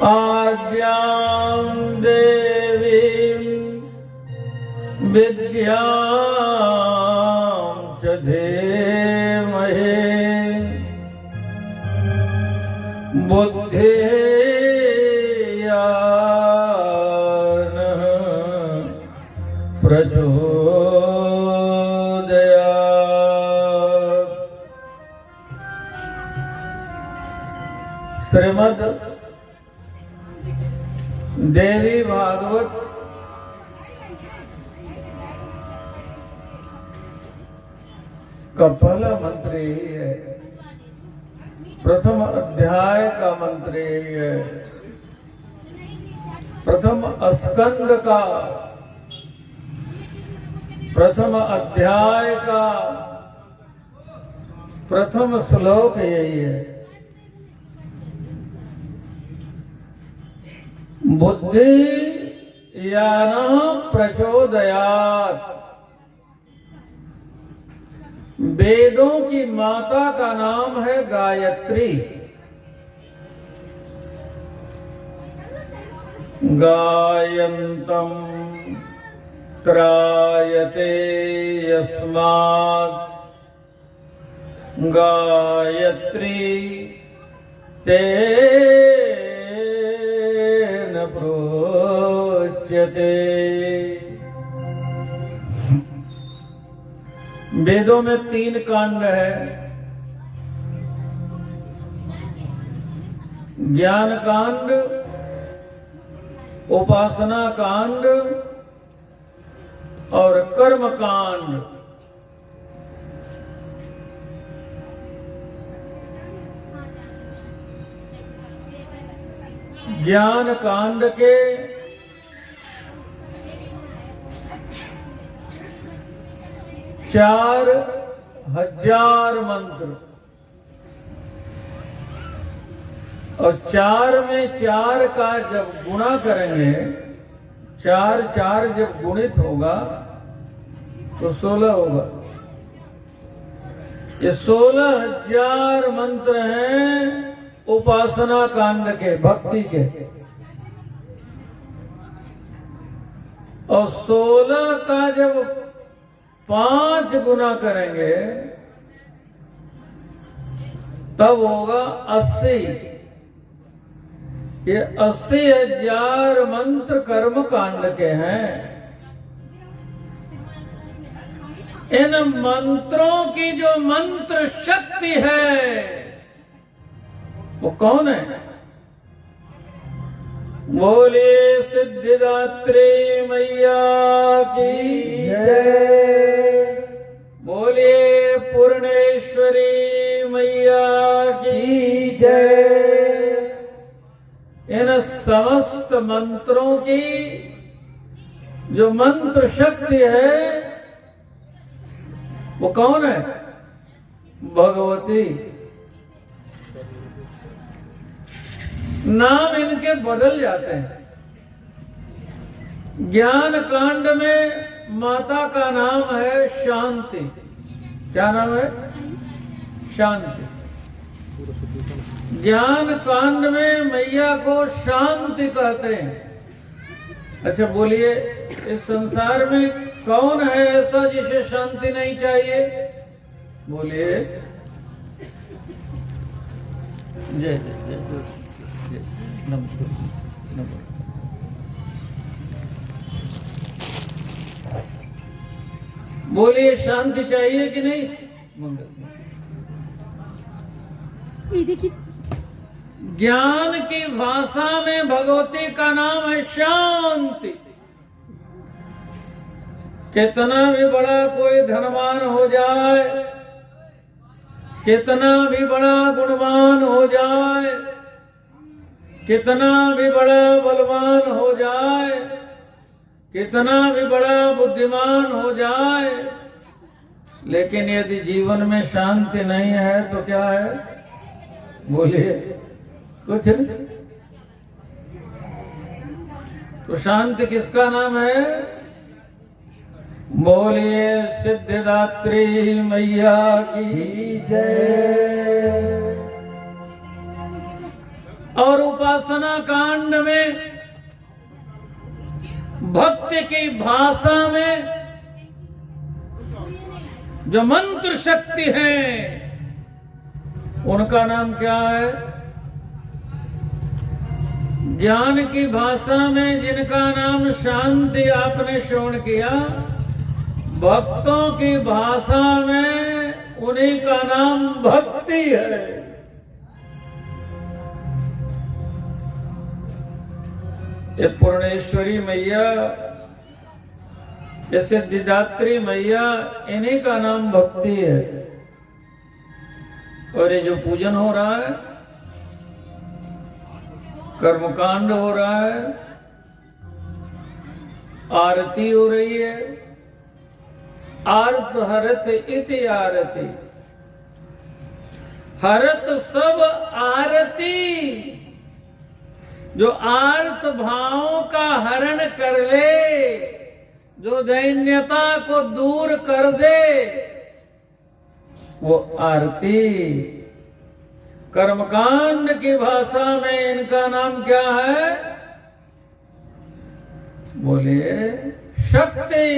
आद्यां देवीं विद्यां च धीमहि बुद्धिर्यानः प्रचोदयात्। श्रीमद् देवी भागवत का पहला मंत्र यही है, प्रथम अध्याय का मंत्र यही है, प्रथम स्कंद का प्रथम अध्याय का प्रथम श्लोक यही है। बुद्धि यानः प्रचोदयात्। वेदों की माता का नाम है गायत्री। गायन्तम् त्रायते यस्मात् गायत्री तेन प्रोच्यते। वेदों में 3 कांड है, ज्ञान कांड, उपासना कांड और कर्म कांड। ज्ञान कांड के 4000 मंत्र और 4 में 4 का जब गुणा करेंगे, 4 4 जब गुणित होगा तो 16 होगा। ये 16,000 मंत्र हैं उपासना कांड के, भक्ति के। और 16 का जब 5 गुना करेंगे तब होगा 80। ये 80,000 मंत्र कर्म कांड के हैं। इन मंत्रों की जो मंत्र शक्ति है वो कौन है? बोलिए सिद्धिदात्री मैया की जय। बोलिए पूर्णेश्वरी मैया की जय। इन समस्त मंत्रों की जो मंत्र शक्ति है वो कौन है? भगवती। नाम इनके बदल जाते हैं। ज्ञान कांड में माता का नाम है शांति। क्या नाम है? शांति। ज्ञान कांड में मैया को शांति कहते हैं। अच्छा बोलिए, इस संसार में कौन है ऐसा जिसे शांति नहीं चाहिए? बोलिए जय जय जय जय। नमस्ते नमस्ते। बोलिए शांति चाहिए कि नहीं? देखिए, ज्ञान की भाषा में भगवती का नाम है शांति। कितना भी बड़ा कोई धनवान हो जाए, कितना भी बड़ा गुणवान हो जाए, कितना भी बड़ा बलवान हो जाए, कितना भी बड़ा बुद्धिमान हो जाए, लेकिन यदि जीवन में शांति नहीं है तो क्या है? बोलिए कुछ नहीं। तो शांति किसका नाम है? बोलिए सिद्धिदात्री मैया की जय। और उपासना कांड में भक्ति की भाषा में जो मंत्र शक्ति है उनका नाम क्या है? ज्ञान की भाषा में जिनका नाम शांति आपने श्रवण किया, भक्तों की भाषा में उन्हीं का नाम भक्ति है। ये पूर्णेश्वरी मैया, ये सिद्धिदात्री मैया, इन्हीं का नाम भक्ति है। और ये जो पूजन हो रहा है, कर्मकांड हो रहा है, आरती हो रही है, आर्त हरत इति आरती, हरत सब आरती, जो आर्त भावों का हरण कर ले, जो दैन्यता को दूर कर दे, वो आरती। कर्मकांड की भाषा में इनका नाम क्या है? बोलिए शक्ति।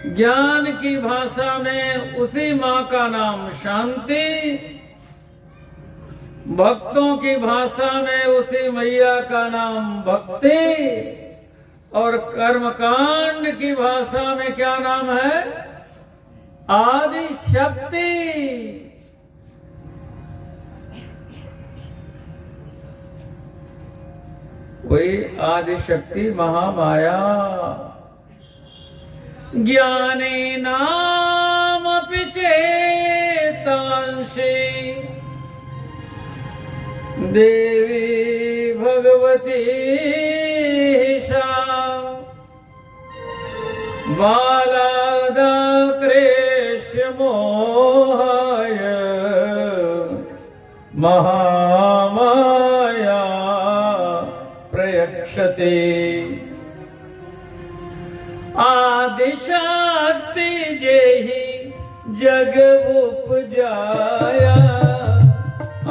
ज्ञान की भाषा में उसी मां का नाम शांति, भक्तों की भाषा में उसी मैया का नाम भक्ति, और कर्मकांड की भाषा में क्या नाम है? आदि शक्ति। वही आदि शक्ति महामाया। ज्ञानी नाम चेतांशी देवी भगवती सा बालादा कृष्ण मोहाय महामाया प्रयक्षते। आदिशक्ति जेहि जग उपजाया,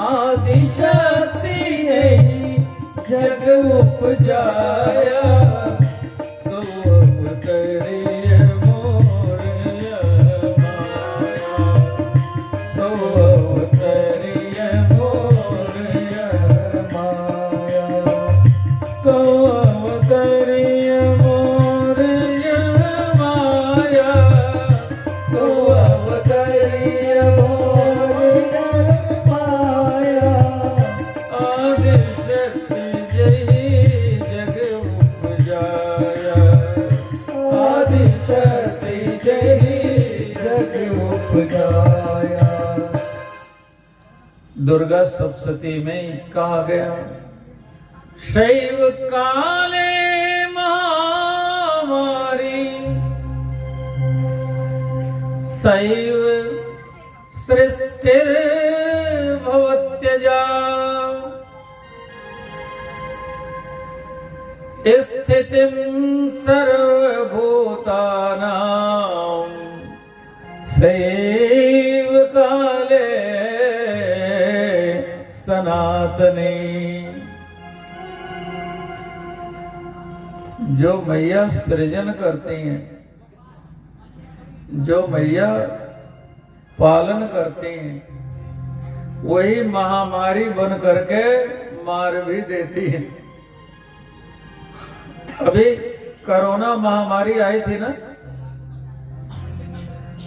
आदिशक्ति जेहि जग उपजाया, सो अवतरिय मोरय माया, सो अवतरिय मोरय माया, सो अवतरिय मोरय माया, सो अवतरिय मोरय माया। आदिशक्ति जहि जग उपजाया, आदिशक्ति जहि जग उपजाया। दुर्गा सप्तशती में कहा गया, शैव काले महामारी शैव सृष्टिर्भवत्यजा, स्थितिं सर्वभूतानां शैव काले सनातने। जो मैया सृजन करती हैं, जो मैया पालन करती हैं, वही महामारी बन करके मार भी देती है। अभी कोरोना महामारी आई थी ना,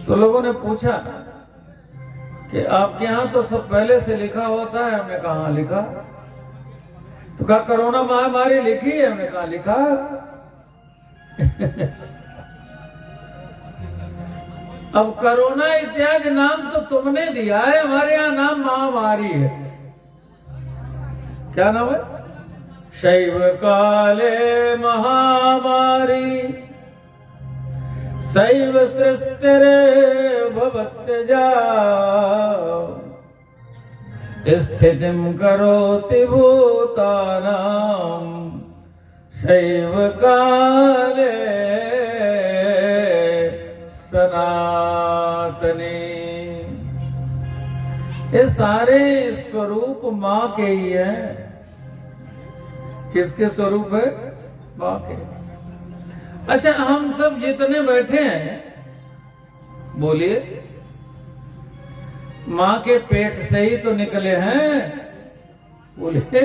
तो लोगों ने पूछा कि आपके यहाँ तो सब पहले से लिखा होता है। हमने कहा लिखा। तो कहा कोरोना महामारी लिखी है। हमने कहा लिखा। अब कोरोना इत्यादि नाम तो तुमने दिया है, हमारे यहाँ नाम महामारी है। क्या नाम है? शैव काले महामारी शैव सृष्टिर्भवत्यजा, स्थितिं करोति भूतानां शैव काले सनातनी। ये सारे स्वरूप माँ के ही है। किसके स्वरूप है? माँ के। अच्छा, हम सब जितने बैठे हैं, बोलिए, माँ के पेट से ही तो निकले हैं। बोलिए,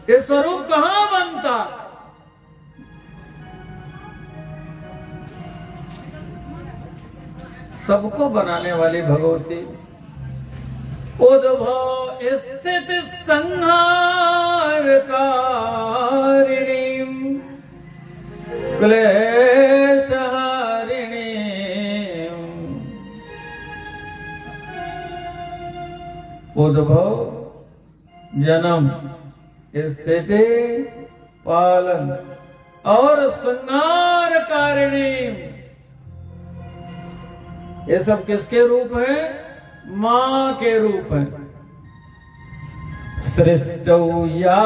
ये स्वरूप कहाँ बनता? सबको बनाने वाली भगवती उद्भव स्थित संहार कारिणी क्लेश हारिणी उद्भव जन्म स्थिति पालन और संहार कारिणी, ये सब किसके रूप है? माँ के रूप है। सृष्टौ या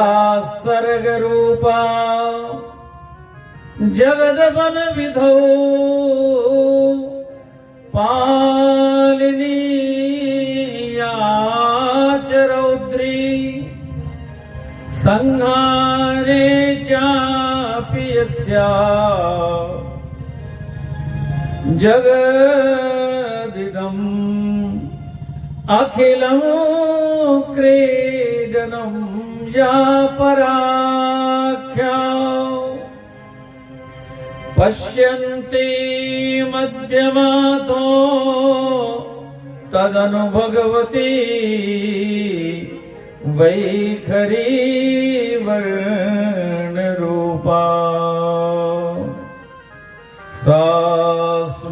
सर्ग रूपा जगद वन विधौ पालिनी या च रौद्री संहारे चापि यस्या जगदिदम् अखिलं क्रीडनं या पराख्या पश्यन्ति मध्यमातो तदनु भगवती वैखरी वर्णरूपा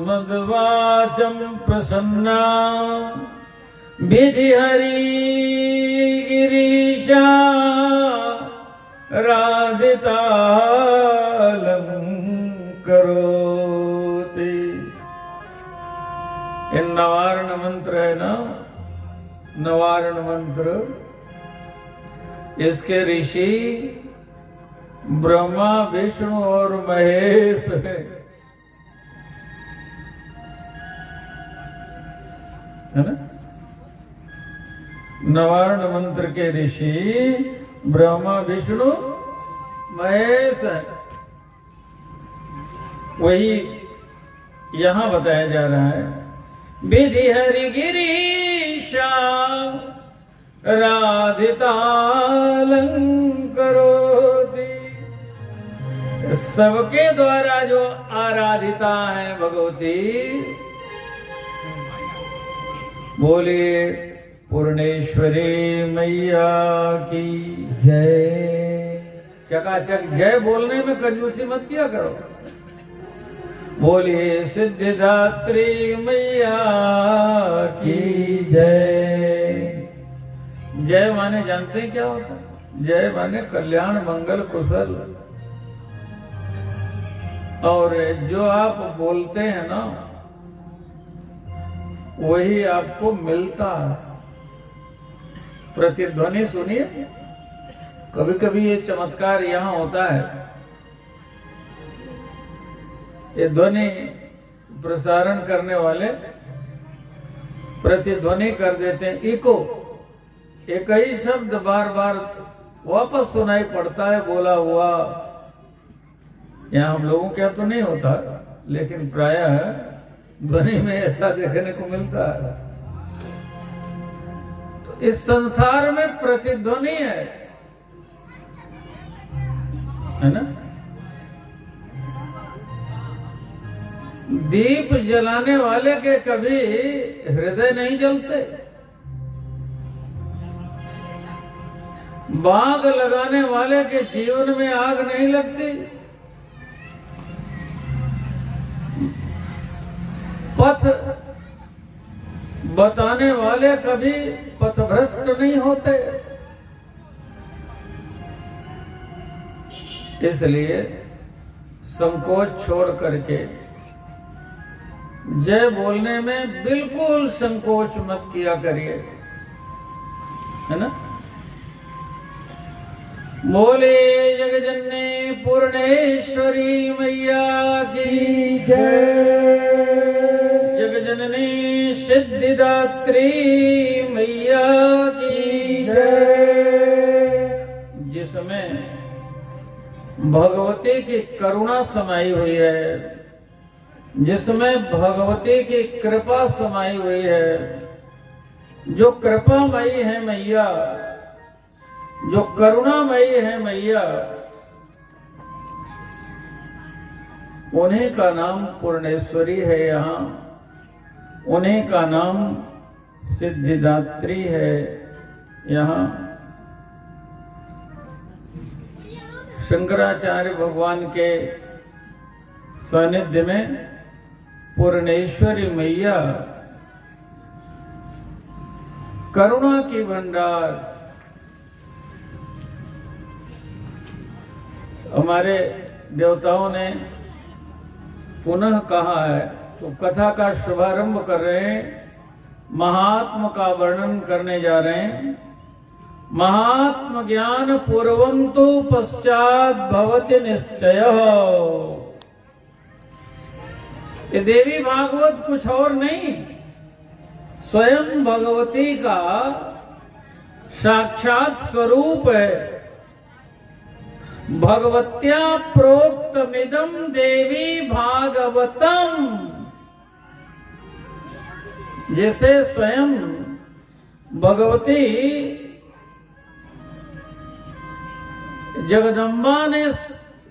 सास्मद्वाचं प्रसन्ना विधिहरि गिरीशा राधितालंकरोति। ये नवारण मंत्र है ना, नवारण मंत्र, इसके ऋषि ब्रह्मा विष्णु और महेश है ना। नवारण मंत्र के ऋषि ब्रह्मा विष्णु महेश है। वही यहां बताया जा रहा है। विधि हरि गिरीशा राधितालंकरोति, सबके द्वारा जो आराधिता है भगवती। बोलिए पूर्णेश्वरी मैया की जय। चकाचक जय बोलने में कंजूसी मत किया करो। बोलिए सिद्धिदात्री मैया की जय। जय माने जानते हैं क्या होता है? जय माने कल्याण मंगल कुशल। और जो आप बोलते हैं ना, वही आपको मिलता है। प्रतिध्वनि सुनिए, कभी कभी ये चमत्कार यहां होता है। ये ध्वनि प्रसारण करने वाले प्रतिध्वनि कर देते हैं, इको। एक ही शब्द बार बार वापस सुनाई पड़ता है बोला हुआ। यहाँ हम लोगों के यहाँ तो नहीं होता, लेकिन प्रायः ध्वनि में ऐसा देखने को मिलता है। तो इस संसार में प्रतिध्वनि है ना। दीप जलाने वाले के कभी हृदय नहीं जलते, बाग लगाने वाले के जीवन में आग नहीं लगती, पथ बताने वाले कभी पथभ्रष्ट नहीं होते। इसलिए संकोच छोड़ करके जय बोलने में बिल्कुल संकोच मत किया करिए, है ना। बोले जगजननी पूर्णेश्वरी मैया की जय। जगजननी सिद्धिदात्री मैया की जय। जिसमें भगवती की करुणा समाई हुई है, जिसमें भगवती की कृपा समाई हुई है, जो कृपामयी है मैया, जो करुणामयी है मैया, उन्हीं का नाम पूर्णेश्वरी है यहाँ, उन्हीं का नाम सिद्धिदात्री है यहाँ। शंकराचार्य भगवान के सानिध्य में पूर्णेश्वरी मैया करुणा की भंडार। हमारे देवताओं ने पुनः कहा है, तो कथा का शुभारंभ कर रहे हैं, महात्म का वर्णन करने जा रहे हैं। महात्म ज्ञान पूर्वं तो पश्चात भवति निश्चय। ये देवी भागवत कुछ और नहीं, स्वयं भगवती का साक्षात स्वरूप है। भगवत्या प्रोक्तमिदं देवी भागवतम, जैसे स्वयं भगवती जगदम्बा ने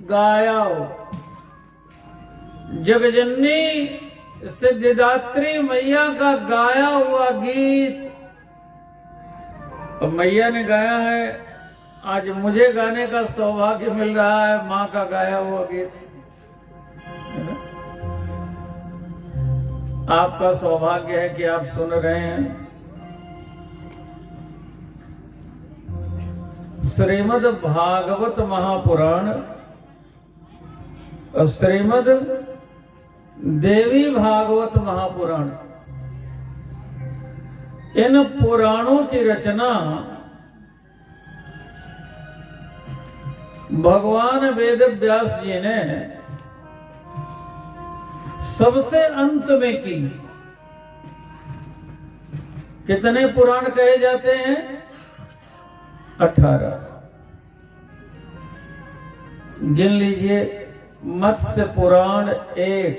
गाया, जगजननी सिद्धिदात्री मैया का गाया हुआ गीत अब मैया ने गाया है। आज मुझे गाने का सौभाग्य मिल रहा है माँ का गाया हुआ गीत, है ना? आपका सौभाग्य है कि आप सुन रहे हैं। श्रीमद् भागवत महापुराण और श्रीमद् देवी भागवत महापुराण, इन पुराणों की रचना भगवान वेद व्यास जी ने सबसे अंत में की। कितने पुराण कहे जाते हैं? 18। गिन लीजिए। मत्स्य पुराण 1,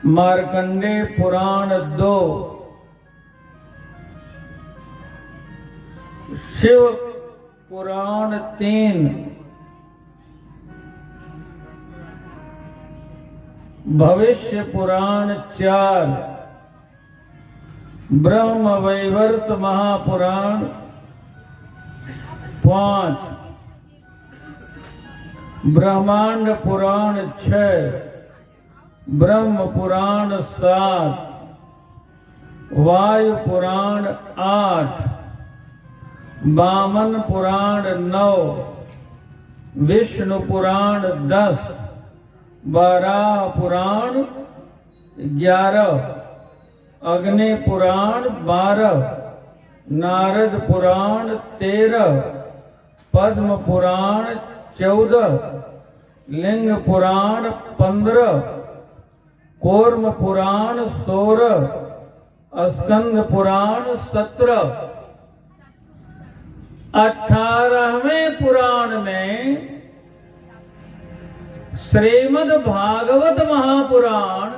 मार्कंडेय पुराण 2, शिव पुराण 3, भविष्य पुराण 4, ब्रह्म वैवर्त महापुराण 5, ब्रह्मांड पुराण 6, ब्रह्म पुराण 7, वायु पुराण 8, वामन पुराण 9, विष्णु पुराण 10, वराह पुराण 11, अग्नि पुराण 12, नारद पुराण 13, पद्म पुराण 14, लिंग पुराण 15, कूर्म पुराण 16, स्कंद पुराण 17। 18वें पुराण में श्रीमद् भागवत महापुराण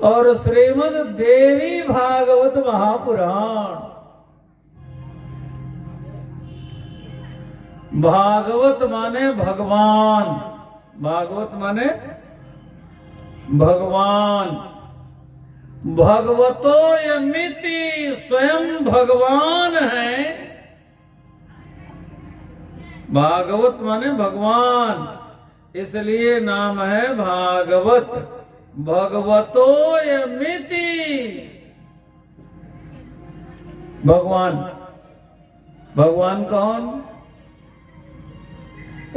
और श्रीमद् देवी भागवत महापुराण। भागवत माने भगवान, भागवत माने भगवान। भगवतो यमिति, स्वयं भगवान है। भागवत माने भगवान, इसलिए नाम है भागवत। भगवतो यमिति, भगवान। भगवान कौन?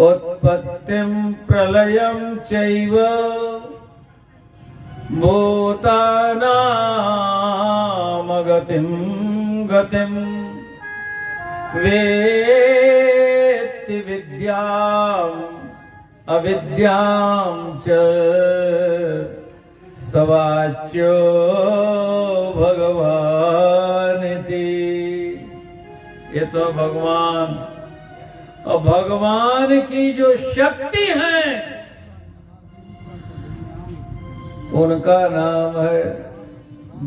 उत्पत्तिं प्रलयं चैव भूतानां गतिं गतिं वेत्ति विद्याम् अविद्यां च सवाच्यो भगवानिति। ये तो भगवान, और भगवान की जो शक्ति है उनका नाम है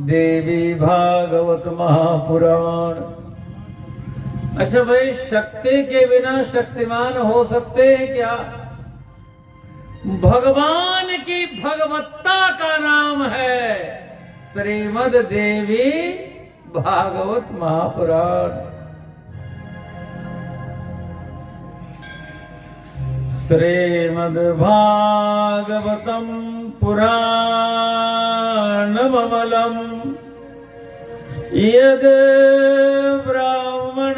देवी भागवत महापुराण। अच्छा भाई, शक्ति के बिना शक्तिमान हो सकते हैं क्या? भगवान की भगवत्ता का नाम है श्रीमद् देवी भागवत महापुराण। श्रीमद् भागवतम पुराणममलम् यद् ब्राह्मणानां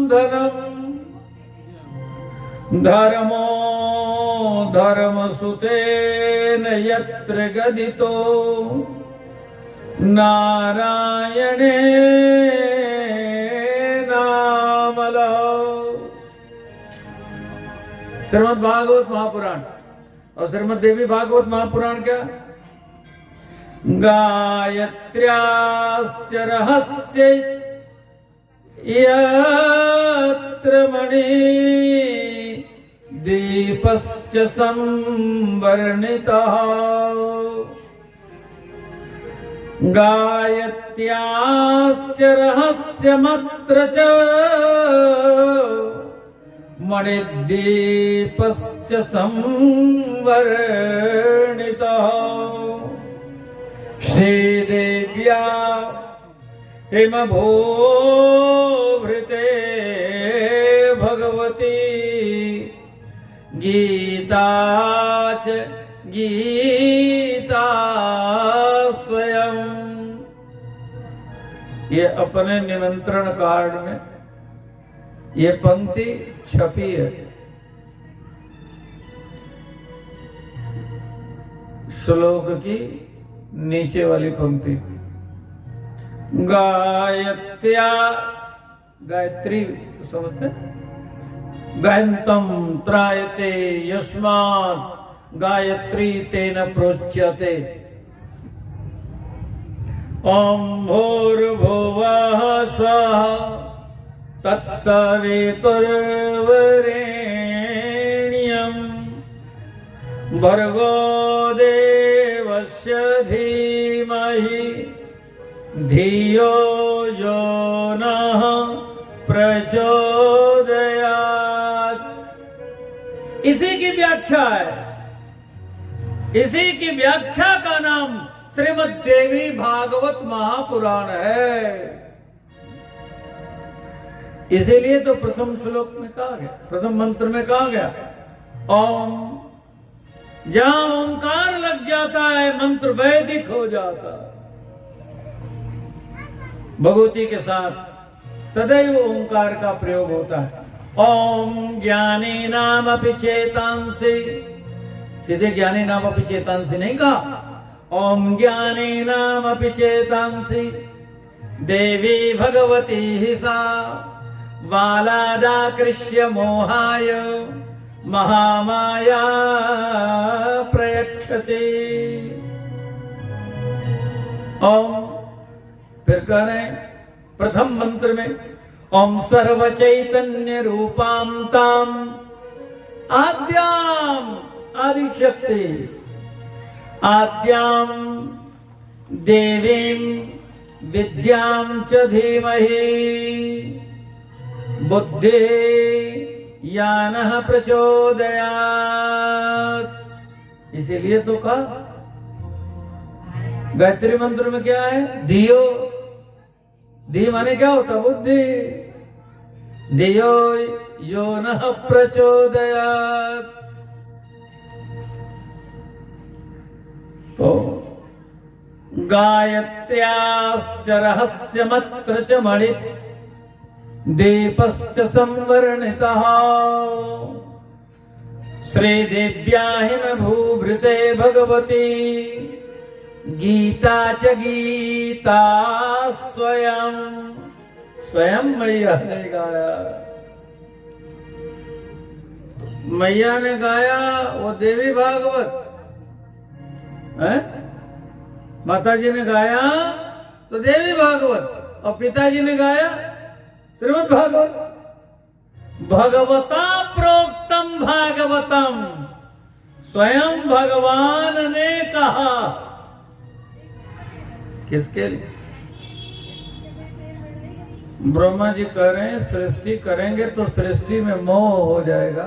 धनम् धर्मो धर्मसुतेन यत्र गदितो नारायणे नामलो। श्रीमद् भागवत महापुराण और श्रीमद् देवी भागवत महापुराण क्या? गायत्र्याश्च रहस्य यत्र मणि दीपश्च संवर्णितः। गायत्र्याश्च रहस्यमत्र च मणिदीपश्च संवर्णितः। श्रीदेव्या हिमभूभृते भगवती गीता च गीता स्वयं। ये अपने निमंत्रण कार्ड में ये पंक्ति छपी है। श्लोक की नीचे वाली पंक्ति, गायत्र्या, गायत्री समझते, गायन्तम त्रायते यस्मात् गायत्री तेन प्रोच्यते। ओम भूर्भुवः स्वः तत्सवितुर्वरेण्यं भर्गो देवस्य धीमहि धियो यो नः प्रचोदयात्। इसी की व्याख्या है, इसी की व्याख्या का नाम श्रीमद् देवी भागवत महापुराण है। इसीलिए तो प्रथम श्लोक में कहा गया, प्रथम मंत्र में कहा गया, ओम। जहां ओंकार लग जाता है मंत्र वैदिक हो जाता है। भगवती के साथ सदैव ओंकार का प्रयोग होता है। ओम ज्ञानी नाम अपि चेतांसि, सीधे ज्ञानी नाम अपि चेतांसि नहीं कहा, ओम ज्ञानी नाम अपि चेतांसि देवी भगवती ही सा बालादाकृष्य मोहाय महामाया प्रयच्छति। ओम, फिर कह रहे हैं प्रथम मंत्र में, ओम सर्व चैतन्य रूपां ताम आद्याम, आदि शक्ति, आद्याम देवीं विद्यां च धीमहि बुद्धि यानः प्रचोदयात्। इसीलिए तो कहा गायत्री मंत्र में क्या है, धियो। धी माने क्या होता, बुद्धि। धियो यो नः प्रचोदयात्। तो गायत्र्याश्च रहस्यमत्र च मणि दीपश्च संवर्णितः। श्रीदेव्या हिमभूभृते भगवती गीता च गीता स्वयं। स्वयं मैया ने गाया, मैया ने गाया वो देवी भागवत। है? माता जी ने गाया तो देवी भागवत और पिताजी ने गाया श्रीमद् भागवत। भगवता प्रोक्तम भागवतम, स्वयं भगवान ने कहा। किसके लिए? ब्रह्मा जी कह रहे हैं सृष्टि करेंगे तो सृष्टि में मोह हो जाएगा,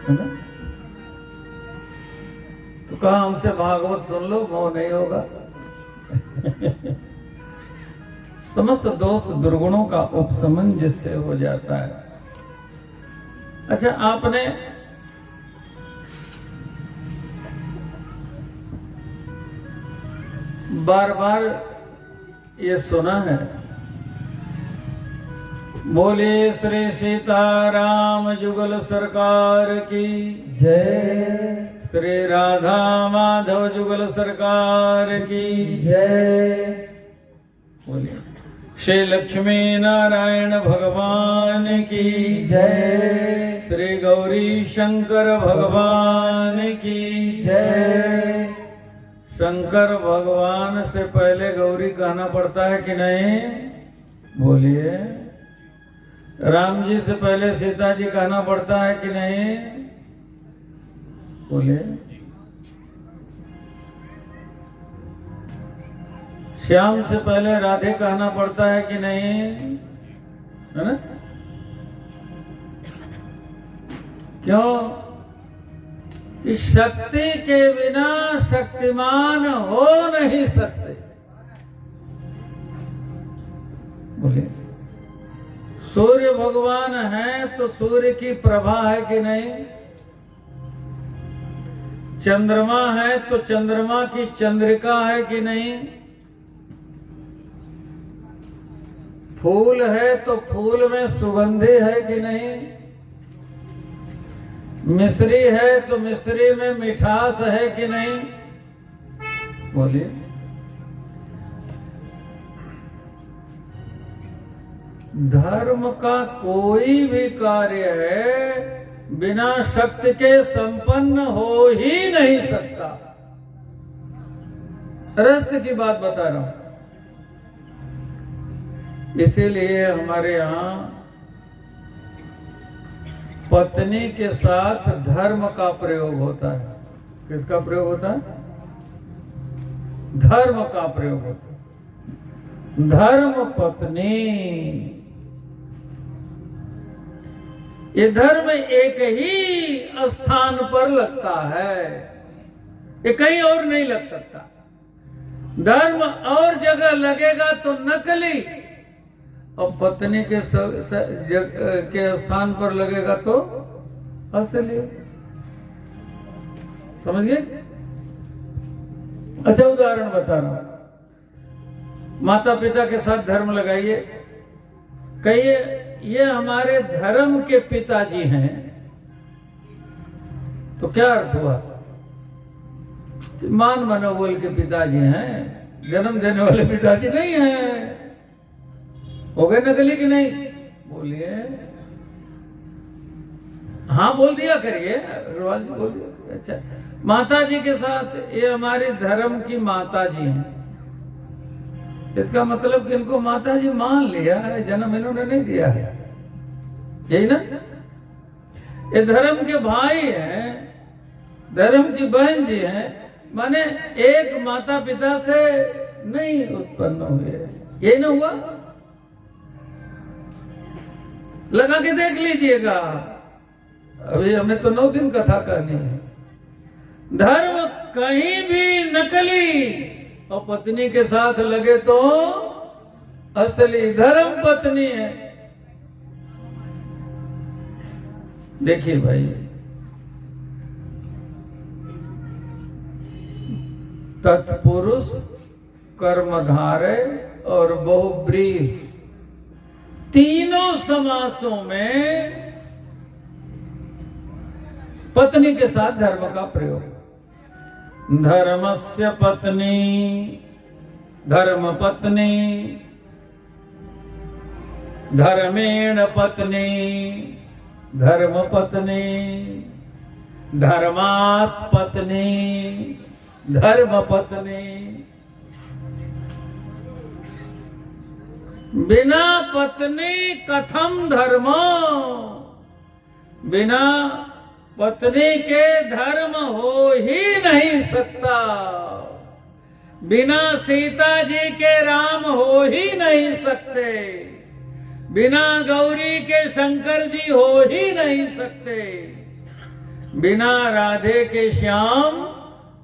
है ना? तो कहा हमसे भागवत सुन लो, मोह नहीं होगा। समस्त दोष दुर्गुणों का उपशमन जिससे हो जाता है। अच्छा, आपने बार बार ये सुना है, बोले श्री सीताराम जुगल सरकार की जय, श्री राधा माधव जुगल सरकार की जय, बोलिए श्री लक्ष्मी नारायण भगवान की जय, श्री गौरी शंकर भगवान की जय। शंकर भगवान से पहले गौरी कहना पड़ता है कि नहीं? बोलिए। राम जी से पहले सीता जी कहना पड़ता है कि नहीं? बोलिए। श्याम से पहले राधे कहना पड़ता है कि नहीं? है ना? क्यों? कि शक्ति के बिना शक्तिमान हो नहीं सकते। बोलिए। सूर्य भगवान है तो सूर्य की प्रभा है कि नहीं? चंद्रमा है तो चंद्रमा की चंद्रिका है कि नहीं? फूल है तो फूल में सुगंधि है कि नहीं? मिश्री है तो मिश्री में मिठास है कि नहीं? बोलिए। धर्म का कोई भी कार्य है बिना शक्ति के संपन्न हो ही नहीं सकता। रहस्य की बात बता रहा हूं। इसीलिए हमारे यहां पत्नी के साथ धर्म का प्रयोग होता है। किसका प्रयोग होता है? धर्म का प्रयोग होता है। धर्म पत्नी, ये धर्म एक ही स्थान पर लगता है, ये कहीं और नहीं लग सकता। धर्म और जगह लगेगा तो नकली, और पत्नी के स्थान पर लगेगा तो असली। समझिए। अच्छा, उदाहरण बता रहा हूं। माता पिता के साथ धर्म लगाइए, कहिए ये हमारे धर्म के पिताजी हैं, तो क्या अर्थ हुआ? मान मनोबल के पिताजी हैं, जन्म देने वाले पिताजी नहीं हैं। हो गए नकली कि नहीं? बोलिए। हाँ बोल दिया करिए, अग्रवाल जी बोल दिया। अच्छा, माता जी के साथ ये हमारी धर्म की माता जी हैं, इसका मतलब कि इनको माता जी मान लिया है, जन्म इन्होंने नहीं दिया है, यही ना? ये धर्म के भाई हैं, धर्म की बहन जी हैं, माने एक माता पिता से नहीं उत्पन्न हुए। ये ना हुआ? लगा के देख लीजिएगा। अभी हमें तो 9 दिन कथा कहनी है। धर्म कहीं भी नकली और पत्नी के साथ लगे तो असली। धर्म पत्नी है। देखिए भाई, तत्पुरुष, कर्मधारय और बहुब्रीहि, तीनों समासों में पत्नी के साथ धर्म का प्रयोग। धर्मस्य पत्नी, धर्म पत्नी, धर्मेण पत्नी, धर्म पत्नी, धर्मात् पत्नी, धर्म पत्नी। बिना पत्नी कथम धर्मो, बिना पत्नी के धर्म हो ही नहीं सकता। बिना सीता जी के राम हो ही नहीं सकते। बिना गौरी के शंकर जी हो ही नहीं सकते। बिना राधे के श्याम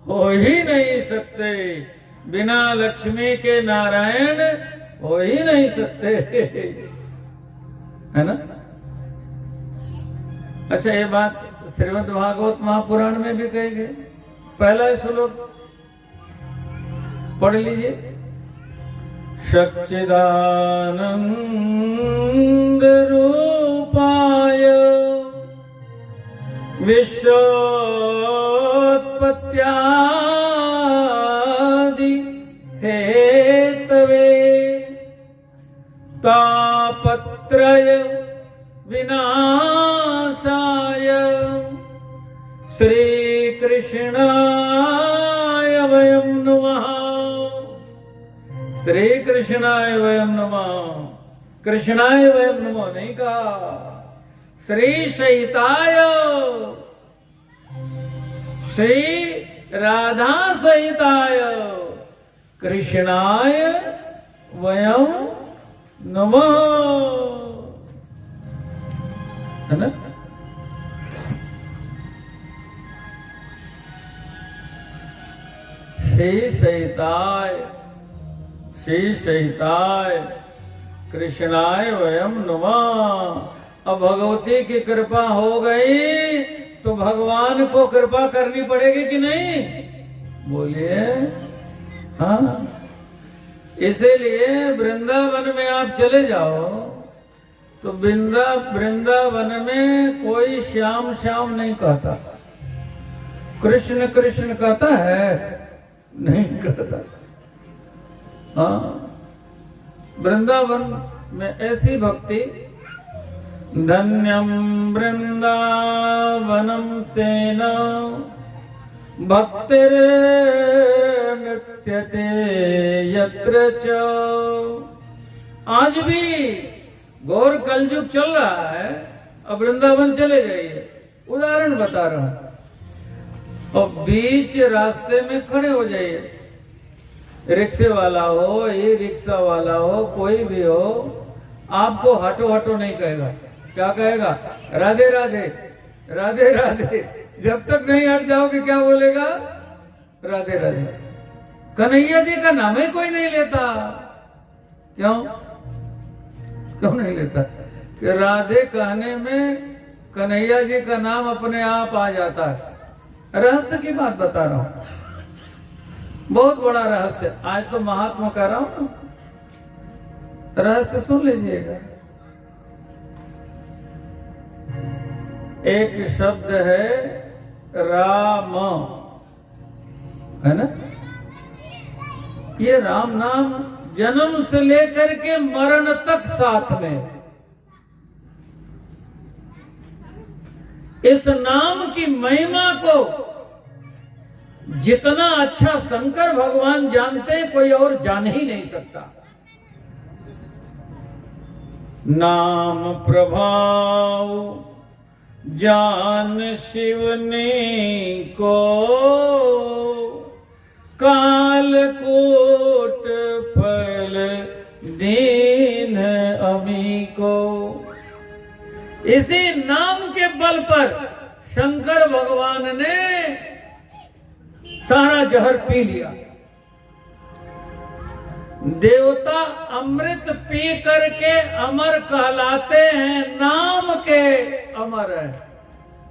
हो ही नहीं सकते। बिना लक्ष्मी के नारायण हो ही नहीं सकते। है ना? अच्छा, ये बात श्रीमद् भागवत महापुराण में भी कही गई। पहला श्लोक पढ़ लीजिए। सच्चिदानंद रूपाय विश्वोत्पत्त्यादि हेतवे तापत्रय विनाशाय श्री कृष्णाय वयं नमः। श्री कृष्णाय वयं नमः। कृष्णाय वयं नमः नहीं कहा, श्री सहिताय, श्री राधा सहिताय कृष्णाय वयं नमः। है ना? श्री सहिताय, श्री सहिताय कृष्णाय वयं नमः। अब भगवती की कृपा हो गई तो भगवान को कृपा करनी पड़ेगी कि नहीं? बोलिए हाँ। इसीलिए वृंदावन में आप चले जाओ तो वृंदावन में कोई श्याम श्याम नहीं कहता, कृष्ण कृष्ण कहता है नहीं कहता। हाँ, वृंदावन में ऐसी भक्ति, धन्यम वृंदावनम तेन भक्तिर नृत्यते यत्र च। आज भी गौर कलयुग चल रहा है, अब वृंदावन चले जाइए, उदाहरण बता रहा हूं। और बीच रास्ते में खड़े हो जाइए, रिक्शे वाला हो, ई रिक्शा वाला हो, कोई भी हो, आपको हटो हटो नहीं कहेगा। क्या कहेगा? राधे राधे, राधे राधे। जब तक नहीं हट जाओगे क्या बोलेगा? राधे राधे। कन्हैया जी का नाम ही कोई नहीं लेता। क्यों? क्यों नहीं लेता? कि राधे कहने में कन्हैया जी का नाम अपने आप आ जाता है। रहस्य की बात बता रहा हूं, बहुत बड़ा रहस्य। आज तो महात्मा कह रहा हूं ना, रहस्य सुन लीजिएगा। एक शब्द है राम, है ना? ये राम नाम जन्म से लेकर के मरण तक साथ में। इस नाम की महिमा को जितना अच्छा शंकर भगवान जानते, कोई और जान ही नहीं सकता। नाम प्रभाव जान शिवने को, कालकूट फल दीन अमी को। इसी नाम के बल पर शंकर भगवान ने सारा जहर पी लिया। देवता अमृत पी करके अमर कहलाते हैं, नाम के अमर है,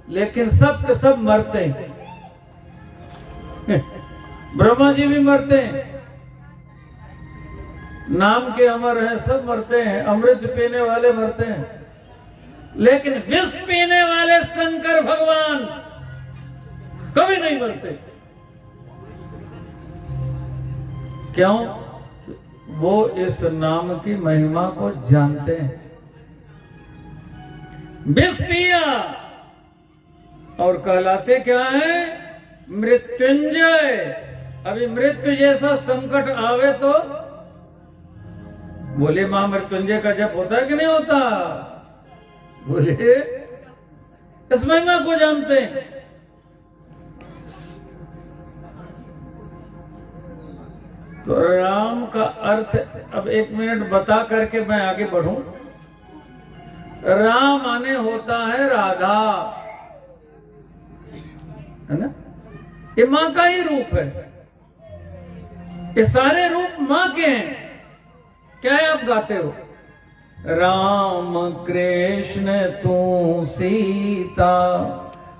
लेकिन सब के सब मरते हैं। ब्रह्मा जी भी मरते हैं, नाम के अमर हैं, सब मरते हैं। अमृत पीने वाले मरते हैं, लेकिन विष पीने वाले शंकर भगवान कभी नहीं मरते। क्यों? वो इस नाम की महिमा को जानते हैं। विष पिया और कहलाते क्या है? मृत्युंजय। अभी मृत्यु जैसा संकट आवे तो बोले मां मृत्युंजय का जप होता है कि नहीं होता? बोले इस महिमा को जानते हैं। तो राम का अर्थ अब 1 मिनट बता करके मैं आगे बढ़ूं। राम माने होता है राधा, है ना? ये मां का ही रूप है। ये सारे रूप मां के हैं। क्या है आप गाते हो? राम कृष्ण तू सीता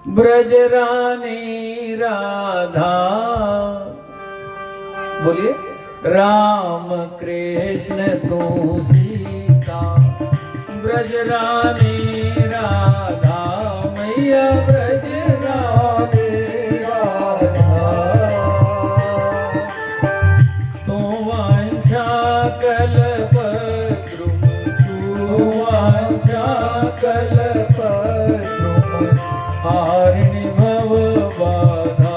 ब्रज रानी राधा। बोलिए राम कृष्ण तू सीता ब्रज रानी राधा। मैया ब्रज रानी राधा। तो वांछा कल्पद्रुम, तू वांछा कल्पद्रुम हारिणि भव बाधा।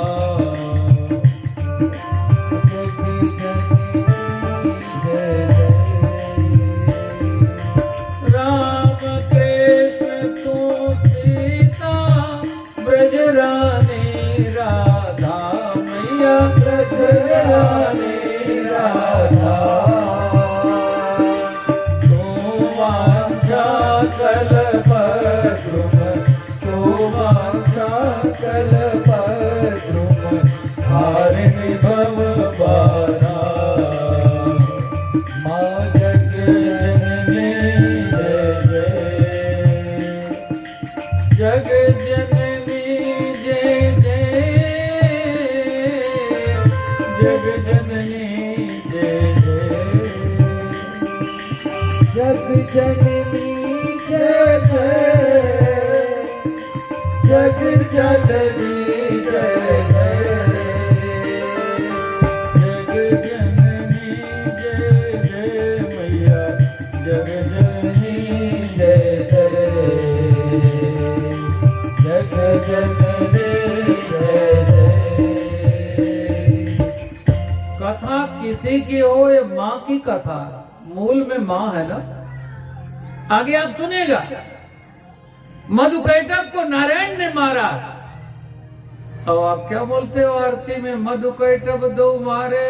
राम कृष्ण तू सीता ब्रज रानी राधा। मैया ब्रज रानी राधा। तो वांछा कल्पद्रुम, तो वांछा कल्पद्रुम हारिणि भव बाधा। मां जग जननी जग जननी जय जय। जग जननी जय जय। जग जननी जय जय। जग जननी जय जय। जग जननी जय जय। मैया जग जननी जय जय। जग जननी जय जय। कथा किसी की हो ये मां की कथा, मूल में मां है ना। आगे आप सुनेगा, मधुकैटभ को नारायण ने मारा। अब आप क्या बोलते हो आरती में? मधुकैटभ दो मारे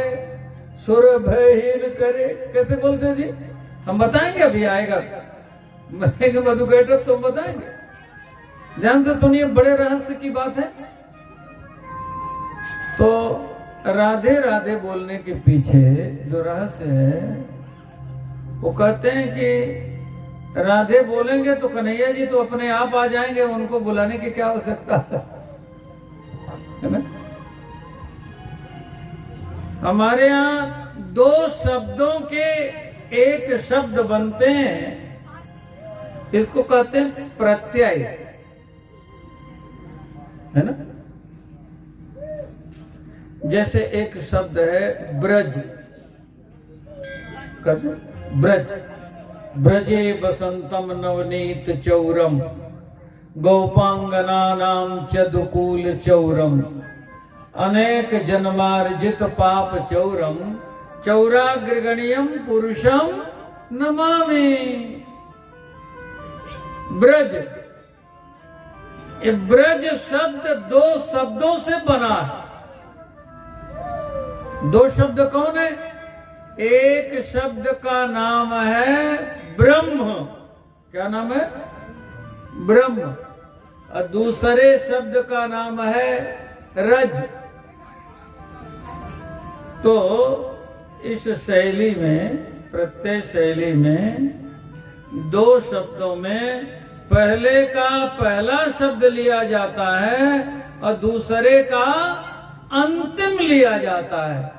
सुर भयहीन करे। कैसे बोलते हो जी? हम बताएंगे, अभी आएगा मधुकैटभ तो हम बताएंगे। ध्यान से सुनिए, बड़े रहस्य की बात है। तो राधे राधे बोलने के पीछे जो रहस्य है, वो कहते हैं कि राधे बोलेंगे तो कन्हैया जी तो अपने आप आ जाएंगे, उनको बुलाने की क्या आवश्यकता है ना? हमारे यहाँ 2 शब्दों के एक शब्द बनते हैं, इसको कहते हैं प्रत्यय, है ना? जैसे एक शब्द है ब्रज, कहते ब्रज। ब्रजे बसंतम नवनीत चौरम गोपांगनानां चदुकूल चौरम अनेक जन्मार्जित पाप चौरम चौराग्रगण्यम पुरुषम नमामि। ब्रज, ये ब्रज शब्द 2 शब्दों से बना है। 2 शब्द कौन है? एक शब्द का नाम है ब्रह्म। क्या नाम है? ब्रह्म। और दूसरे शब्द का नाम है रज। तो इस शैली में, प्रत्यय शैली में 2 शब्दों में पहले का पहला शब्द लिया जाता है और दूसरे का अंतिम लिया जाता है।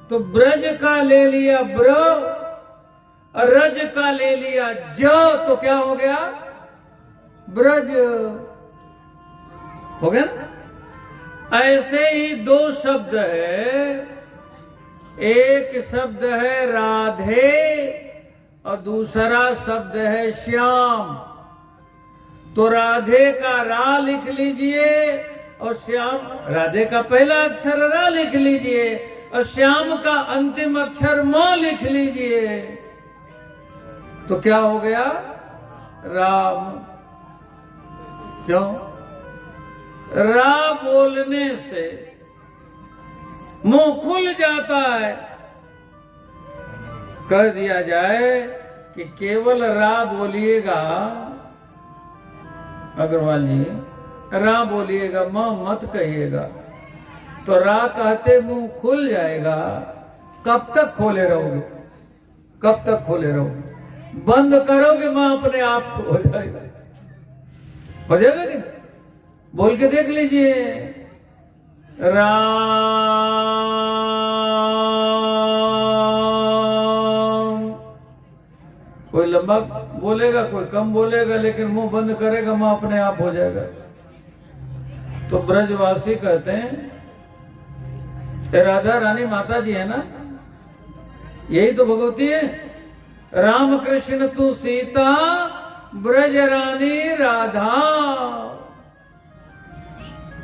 तो ब्रज का ले लिया ब्र और रज का ले लिया ज, तो क्या हो गया? ब्रज हो गया ना। ऐसे ही 2 शब्द है। एक शब्द है राधे और दूसरा शब्द है श्याम। तो राधे का रा लिख लीजिए और श्याम, राधे का पहला अक्षर रा लिख लीजिए और श्याम का अंतिम अक्षर म लिख लीजिए, तो क्या हो गया? राम। क्यों? रा बोलने से मुंह खुल जाता है। कह दिया जाए कि केवल रा बोलिएगा, अग्रवाल जी रा बोलिएगा, मां मत कहिएगा, तो रा कहते मुंह खुल जाएगा। कब तक खोले रहोगे? कब तक खोले रहोगे? बंद करोगे मां अपने आप हो जाएगा। हो जाएगा कि बोल के देख लीजिए। राम। कोई लंबा बोलेगा, कोई कम बोलेगा, लेकिन मुंह बंद करेगा मां अपने आप हो जाएगा। तो ब्रजवासी कहते हैं, राधा रानी माता जी है ना, यही तो भगवती है। राम कृष्ण तू सीता, ब्रज रानी राधा।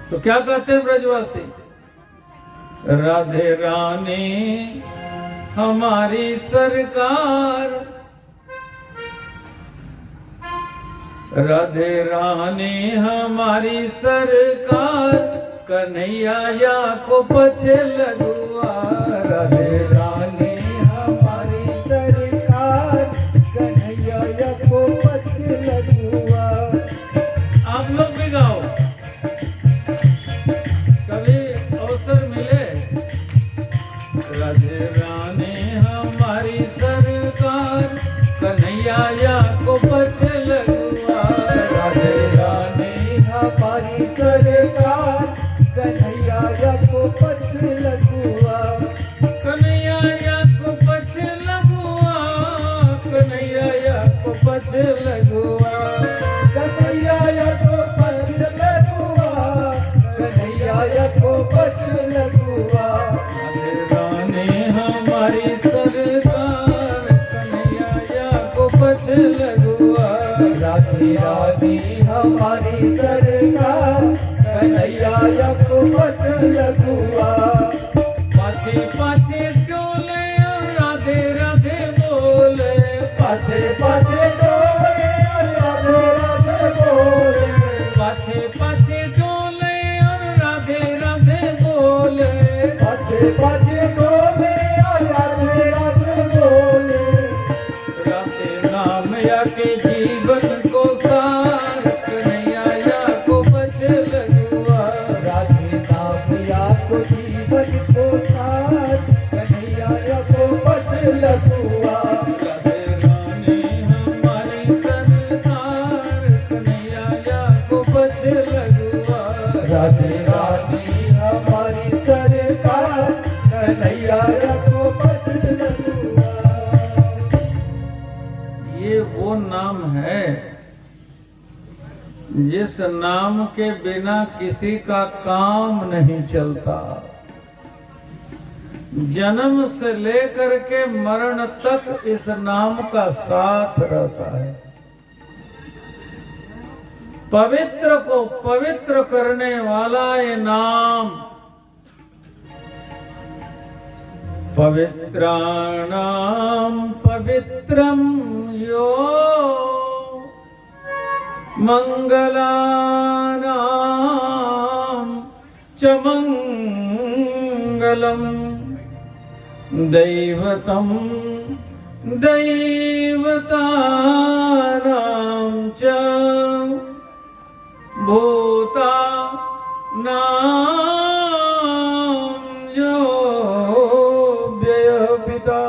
तो क्या कहते हैं ब्रजवासी? राधे रानी हमारी सरकार, राधे रानी हमारी सरकार, कन्हैया या को पछे लगुआ। राधे रानी हमारी सरकार, कन्हैया या को पछे लगुआ। आप लोग भी गाओ, कभी अवसर मिले। राधे रानी हमारी सरकार, कन्हैया या को पछे लगुआ। राधे रानी हमारी सरकार, कन्हैया या को पछे लगुआ। कन्हैया या को पछे लगुआ, कन्हैया या को पछे लगुआ। कन्हैया या को पछे लगुआ, कन्हैया या को पछे लगुआ। राधे रानी हमारी सरकार, कन्हैया या को पछे लगुआ। राधे रानी हमारी सरकार, कन्हैया या को पछे लगुआ। पाछे पाछे डोले राधे राधे बोले, पाछे पाछे डोले राधे राधे बोले। पाछे पाछे डोले और राधे राधे बोले, पाछे पाछे डोले और राधे राधे बोले। राधे नाम या के जीवन को सार, कन्हैया या को पछे लगुआ। राधे नाम या को जीवन को सार, कन्हैया या को पछे लगुआ। राधे रानी हमारी सरकार, कन्हैया या को पछे लगुआ। राधे रानी हमारी सरकार, कन्हैया या को पछे लगुआ। ये वो नाम है जिस नाम के बिना किसी का काम नहीं चलता। जन्म से लेकर के मरण तक इस नाम का साथ रहता है। पवित्र को पवित्र करने वाला ये नाम। पवित्राणाम पवित्रम यो, मंगलानाम च मंगलम। दैवतम दैवतानां च भूतानां यो व्यय पिता।